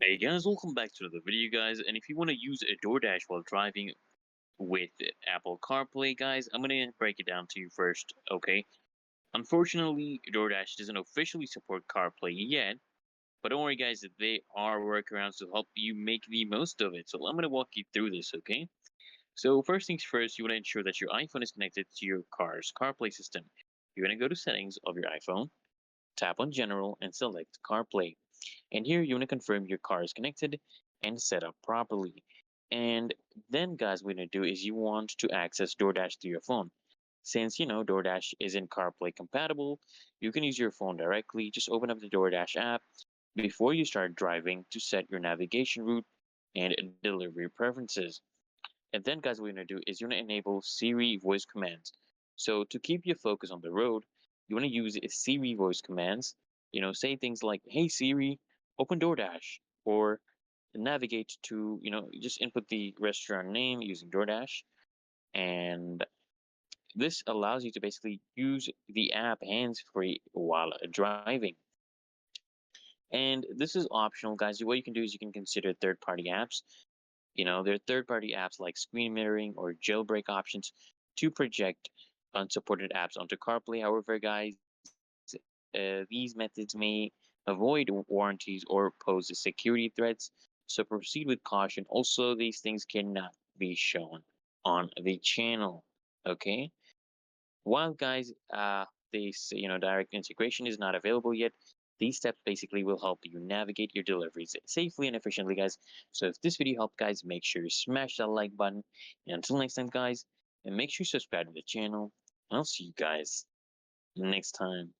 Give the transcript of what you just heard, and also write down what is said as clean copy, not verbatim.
Hey guys, welcome back to another video, guys. And if you want to use a DoorDash while driving with Apple CarPlay, guys, I'm gonna break it down to you first. Okay. Unfortunately, DoorDash doesn't officially support CarPlay yet, but don't worry, guys. There are workarounds to help you make the most of it. So I'm gonna walk you through this. Okay. So first things first, you want to ensure that your iPhone is connected to your car's CarPlay system. You're gonna go to Settings of your iPhone, tap on General, and select CarPlay. And here you want to confirm your car is connected and set up properly. And then, guys, what you're going to do is you want to access DoorDash through your phone. Since, DoorDash isn't CarPlay compatible, you can use your phone directly. Just open up the DoorDash app before you start driving to set your navigation route and delivery preferences. And then, guys, what you're going to do is you want to enable Siri voice commands. So to keep your focus on the road, you want to use Siri voice commands. Say things like, "Hey Siri, open DoorDash," or navigate to, just input the restaurant name using DoorDash. And this allows you to basically use the app hands-free while driving. And this is optional, guys. What you can do is you can consider third-party apps. There are third-party apps like screen mirroring or jailbreak options to project unsupported apps onto CarPlay. However, guys, these methods may avoid warranties or pose security threats, so proceed with caution. Also, these things cannot be shown on the channel. Okay. While, guys, this direct integration is not available yet, these steps basically will help you navigate your deliveries safely and efficiently, guys. So if this video helped, guys, make sure you smash that like button. And until next time, guys, and make sure you subscribe to the channel. And I'll see you guys next time.